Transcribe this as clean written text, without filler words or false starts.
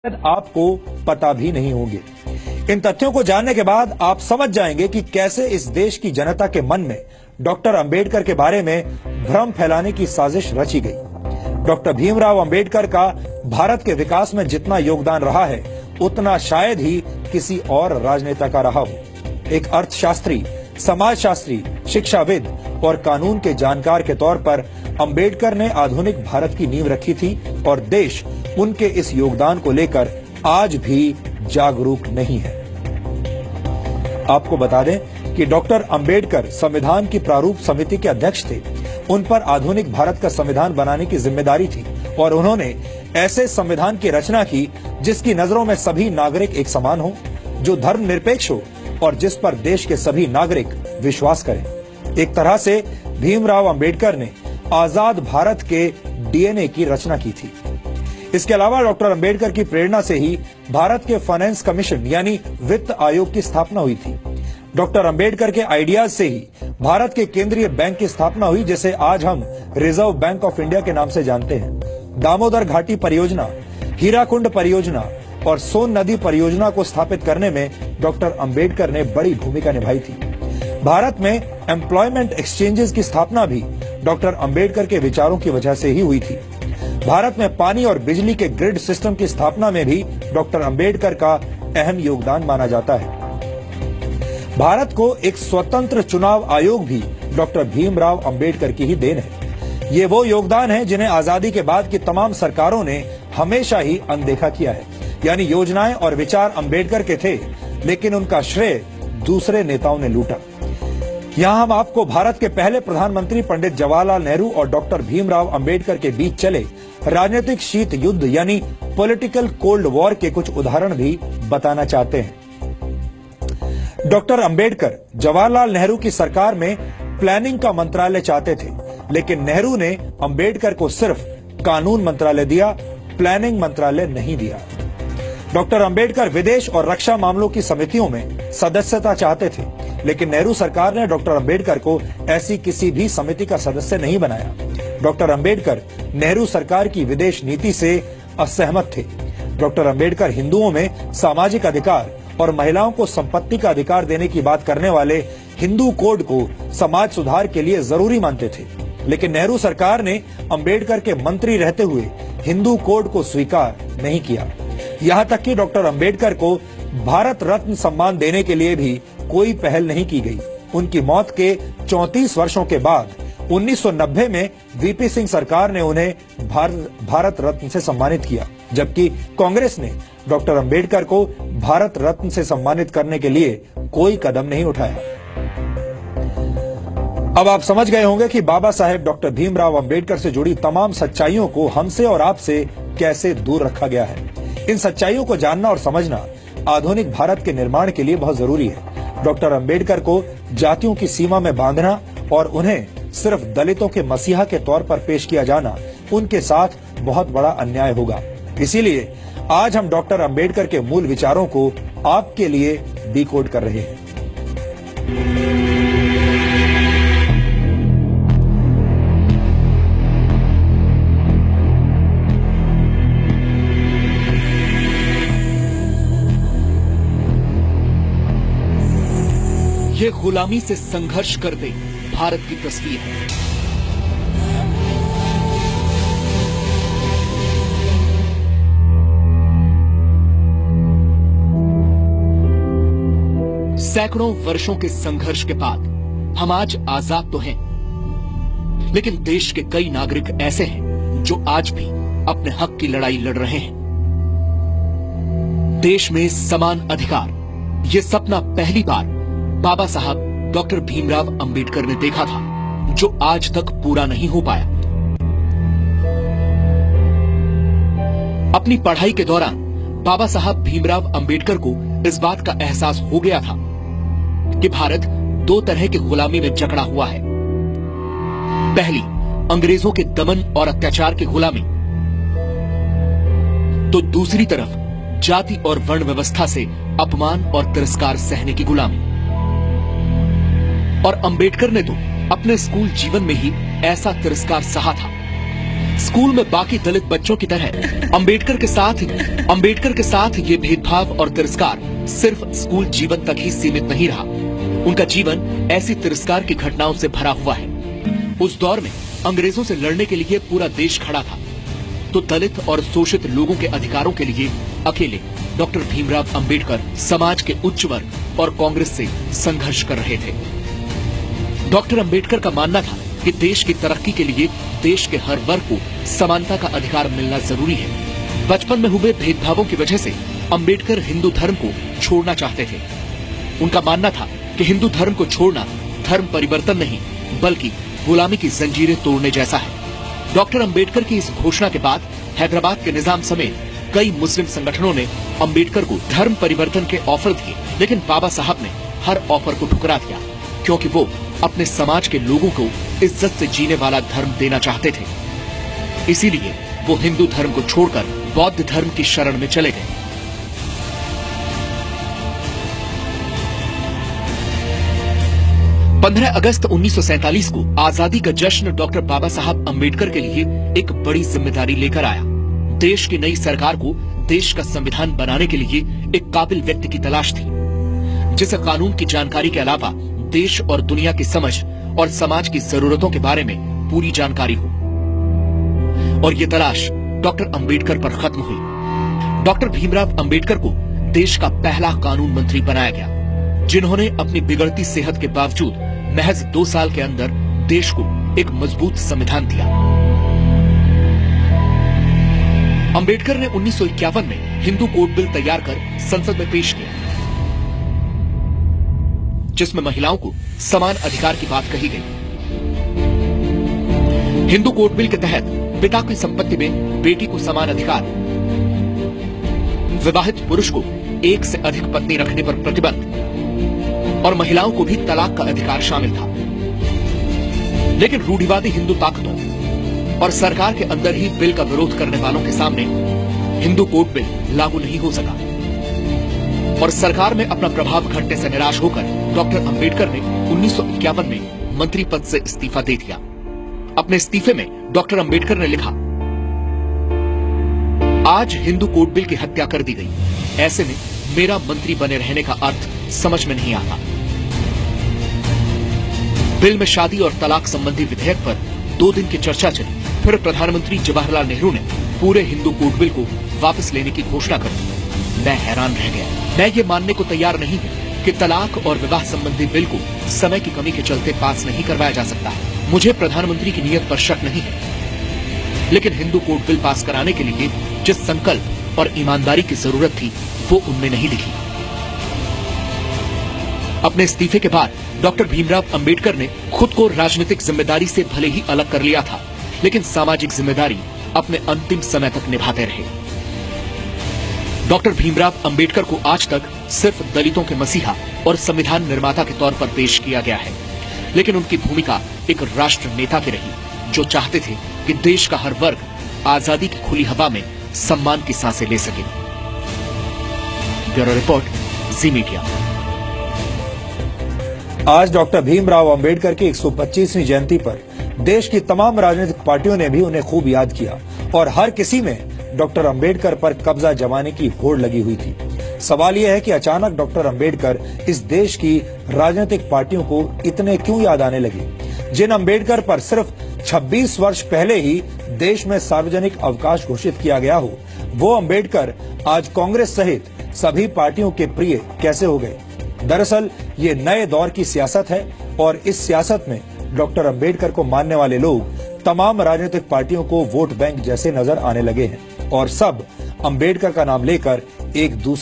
आपको पता भी नहीं होंगे। इन तथ्यों को जानने के बाद आप समझ जाएंगे कि कैसे इस देश की जनता के मन में डॉक्टर अंबेडकर के बारे में भ्रम फैलाने की साजिश रची गई। डॉक्टर भीमराव अंबेडकर का भारत के विकास में जितना योगदान रहा है उतना शायद ही किसी और राजनेता का रहा हो। एक अर्थशास्त्री, समाजशास्त्री, शिक्षाविद और कानून के जानकार के तौर पर अंबेडकर ने आधुनिक भारत की नींव रखी थी और देश उनके इस योगदान को लेकर आज भी जागरूक नहीं है। आपको बता दें कि डॉक्टर अंबेडकर संविधान की प्रारूप समिति के अध्यक्ष थे। उन पर आधुनिक भारत का संविधान बनाने की जिम्मेदारी थी और उन्होंने ऐसे संविधान की रचना की जिसकी नजरों में सभी नागरिक एक समान हो, जो धर्मनिरपेक्ष हो और जिस पर देश के सभी नागरिक विश्वास करें। एक तरह से भीमराव अंबेडकर ने आजाद भारत के डीएनए की रचना की थी। इसके अलावा डॉक्टर अंबेडकर की प्रेरणा से ही भारत के फाइनेंस कमीशन यानी वित्त आयोग की स्थापना हुई थी। डॉक्टर अंबेडकर के आइडियाज से ही भारत के केंद्रीय बैंक की स्थापना हुई, जिसे आज हम रिजर्व बैंक ऑफ इंडिया के नाम से जानते हैं। दामोदर घाटी परियोजना, हीराकुंड परियोजना और सोन नदी परियोजना को स्थापित करने में डॉक्टर अंबेडकर ने बड़ी भूमिका निभाई थी। भारत में एम्प्लॉयमेंट एक्सचेंजेस की स्थापना भी डॉक्टर अंबेडकर के विचारों की वजह से ही हुई थी। भारत में पानी और बिजली के ग्रिड सिस्टम की स्थापना में भी डॉक्टर अंबेडकर का अहम योगदान माना जाता है। भारत को एक स्वतंत्र चुनाव आयोग भी डॉक्टर भीमराव अंबेडकर की ही देन है। ये वो योगदान है जिन्हें आजादी के बाद की तमाम सरकारों ने हमेशा ही अनदेखा किया है। यानी योजनाएं और विचार अंबेडकर के थे, लेकिन उनका श्रेय दूसरे नेताओं ने लूटा। यहाँ हम आपको भारत के पहले प्रधानमंत्री पंडित जवाहरलाल नेहरू और डॉक्टर भीमराव अंबेडकर के बीच चले राजनीतिक शीत युद्ध यानी पॉलिटिकल कोल्ड वॉर के कुछ उदाहरण भी बताना चाहते हैं। डॉक्टर अंबेडकर जवाहरलाल नेहरू की सरकार में प्लानिंग का मंत्रालय चाहते थे, लेकिन नेहरू ने अंबेडकर को सिर्फ कानून मंत्रालय दिया, प्लानिंग मंत्रालय नहीं दिया। डॉक्टर अंबेडकर विदेश और रक्षा मामलों की समितियों में सदस्यता चाहते थे, लेकिन नेहरू सरकार ने डॉक्टर अंबेडकर को ऐसी किसी भी समिति का सदस्य नहीं बनाया। डॉक्टर अंबेडकर नेहरू सरकार की विदेश नीति से असहमत थे। डॉक्टर अंबेडकर हिंदुओं में सामाजिक अधिकार और महिलाओं को संपत्ति का अधिकार देने की बात करने वाले हिंदू कोड को समाज सुधार के लिए जरूरी मानते थे, लेकिन नेहरू सरकार ने अंबेडकर के मंत्री रहते हुए हिंदू कोड को स्वीकार नहीं किया। यहाँ तक कि डॉक्टर अंबेडकर को भारत रत्न सम्मान देने के लिए भी कोई पहल नहीं की गई। उनकी मौत के 34 वर्षों के बाद 1990 में वीपी सिंह सरकार ने उन्हें भारत रत्न से सम्मानित किया, जबकि कांग्रेस ने डॉक्टर अंबेडकर को भारत रत्न से सम्मानित करने के लिए कोई कदम नहीं उठाया। अब आप समझ गए होंगे कि बाबा साहेब डॉक्टर भीमराव अंबेडकर से जुड़ी तमाम सच्चाइयों को हमसे और आपसे कैसे दूर रखा गया है। इन सच्चाइयों को जानना और समझना आधुनिक भारत के निर्माण के लिए बहुत जरूरी है। डॉक्टर अंबेडकर को जातियों की सीमा में बांधना और उन्हें सिर्फ दलितों के मसीहा के तौर पर पेश किया जाना उनके साथ बहुत बड़ा अन्याय होगा। इसीलिए आज हम डॉक्टर अंबेडकर के मूल विचारों को आपके लिए डिकोड कर रहे हैं। ये गुलामी से संघर्ष करते भारत की तस्वीर है। सैकड़ों वर्षों के संघर्ष के बाद हम आज आजाद तो हैं, लेकिन देश के कई नागरिक ऐसे हैं जो आज भी अपने हक की लड़ाई लड़ रहे हैं। देश में समान अधिकार, ये सपना पहली बार बाबा साहब डॉक्टर भीमराव अंबेडकर ने देखा था, जो आज तक पूरा नहीं हो पाया। अपनी पढ़ाई के दौरान बाबा साहब भीमराव अंबेडकर को इस बात का एहसास हो गया था कि भारत दो तरह की गुलामी में जकड़ा हुआ है। पहली, अंग्रेजों के दमन और अत्याचार की गुलामी, तो दूसरी तरफ जाति और वर्ण व्यवस्था से अपमान और तिरस्कार सहने की गुलामी। और अंबेडकर ने तो अपने स्कूल जीवन में ही ऐसा तिरस्कार सहा था। स्कूल में बाकी दलित बच्चों की तरह अंबेडकर के साथ ये भेदभाव और तिरस्कार सिर्फ स्कूल जीवन तक ही सीमित नहीं रहा। उनका जीवन ऐसी तिरस्कार की घटनाओं से भरा हुआ है। उस दौर में अंग्रेजों से लड़ने के लिए पूरा देश खड़ा था, तो दलित और शोषित लोगों के अधिकारों के लिए अकेले डॉक्टर भीमराव अंबेडकर समाज के उच्च वर्ग और कांग्रेस से संघर्ष कर रहे थे। डॉक्टर अंबेडकर का मानना था कि देश की तरक्की के लिए देश के हर वर्ग को समानता का अधिकार मिलना जरूरी है। बचपन में हुए भेदभावों की वजह से अंबेडकर हिंदू धर्म को छोड़ना चाहते थे। उनका मानना था कि हिंदू धर्म को छोड़ना धर्म परिवर्तन नहीं बल्कि गुलामी की जंजीरें तोड़ने जैसा है। डॉक्टर अंबेडकर की इस घोषणा के बाद हैदराबाद के निजाम समेत कई मुस्लिम संगठनों ने अंबेडकर को धर्म परिवर्तन के ऑफर दिए, लेकिन बाबा साहब ने हर ऑफर को ठुकरा दिया, क्योंकि वो अपने समाज के लोगों को इज्जत से जीने वाला धर्म देना चाहते थे। इसीलिए वो हिंदू धर्म को छोड़कर बौद्ध धर्म की शरण में चले गए। पंद्रह अगस्त 1947 को आजादी का जश्न डॉक्टर बाबा साहब अंबेडकर के लिए एक बड़ी जिम्मेदारी लेकर आया। देश की नई सरकार को देश का संविधान बनाने के लिए एक काबिल व्यक्ति की तलाश थी, जिसे कानून की जानकारी के अलावा देश और दुनिया की समझ और समाज की जरूरतों के बारे में पूरी जानकारी हो। और ये तलाश डॉक्टर अंबेडकर पर खत्म हुई। डॉक्टर भीमराव अंबेडकर को देश का पहला कानून मंत्री बनाया गया, जिन्होंने अपनी बिगड़ती सेहत के बावजूद महज 2 साल के अंदर देश को एक मजबूत संविधान दिया। अंबेडकर ने 1951 में हिंदू कोड बिल तैयार कर संसद में पेश किया, जिसमें महिलाओं को समान अधिकार की बात कही गई। हिंदू कोड बिल के तहत पिता की संपत्ति में बेटी को समान अधिकार, विवाहित पुरुष को एक से अधिक पत्नी रखने पर प्रतिबंध और महिलाओं को भी तलाक का अधिकार शामिल था। लेकिन रूढ़िवादी हिंदू ताकतों और सरकार के अंदर ही बिल का विरोध करने वालों के सामने हिंदू कोड बिल लागू नहीं हो सका और सरकार में अपना प्रभाव घटने से निराश होकर डॉक्टर अंबेडकर ने 1951 में मंत्री पद से इस्तीफा दे दिया। अपने इस्तीफे में डॉक्टर अंबेडकर ने लिखा, आज हिंदू कोड बिल की हत्या कर दी गई, ऐसे में मेरा मंत्री बने रहने का अर्थ समझ में नहीं आता। बिल में शादी और तलाक संबंधी विधेयक पर 2 दिन की चर्चा चली, फिर प्रधानमंत्री जवाहरलाल नेहरू ने पूरे हिंदू कोड बिल को वापस लेने की घोषणा कर दी। मैं हैरान रह गया। मैं ये मानने को तैयार नहीं हूं कि तलाक और विवाह संबंधी बिल को समय की कमी के चलते पास नहीं करवाया जा सकता है। मुझे प्रधानमंत्री की नीयत पर शक नहीं है, लेकिन हिंदू कोड बिल पास कराने के लिए जिस संकल्प और ईमानदारी की जरूरत थी वो उनमें नहीं दिखी। अपने इस्तीफे के बाद डॉक्टर भीमराव अंबेडकर ने खुद को राजनीतिक जिम्मेदारी से भले ही अलग कर लिया था, लेकिन सामाजिक जिम्मेदारी अपने अंतिम समय तक निभाते रहे। डॉक्टर भीमराव अंबेडकर को आज तक सिर्फ दलितों के मसीहा और संविधान निर्माता के तौर पर पेश किया गया है, लेकिन उनकी भूमिका एक राष्ट्र नेता की रही, जो चाहते थे कि देश का हर वर्ग आजादी की खुली हवा में सम्मान की सांसें ले सके। ब्यूरो रिपोर्ट, जी मीडिया। आज डॉक्टर भीमराव अंबेडकर की 125वीं जयंती पर देश की तमाम राजनीतिक पार्टियों ने भी उन्हें खूब याद किया और हर किसी में डॉक्टर अंबेडकर पर कब्जा जमाने की होड़ लगी हुई थी। सवाल यह है कि अचानक डॉक्टर अंबेडकर इस देश की राजनीतिक पार्टियों को इतने क्यों याद आने लगे, जिन अंबेडकर पर सिर्फ 26 वर्ष पहले ही देश में सार्वजनिक अवकाश घोषित किया गया हो, वो अंबेडकर आज कांग्रेस सहित सभी पार्टियों के प्रिय कैसे हो गए। दरअसल ये नए दौर की सियासत है और इस सियासत में डॉक्टर अंबेडकर को मानने वाले लोग तमाम राजनीतिक पार्टियों को वोट बैंक जैसे नजर आने लगे हैं और सब अंबेडकर का नाम लेकर एक दूसरे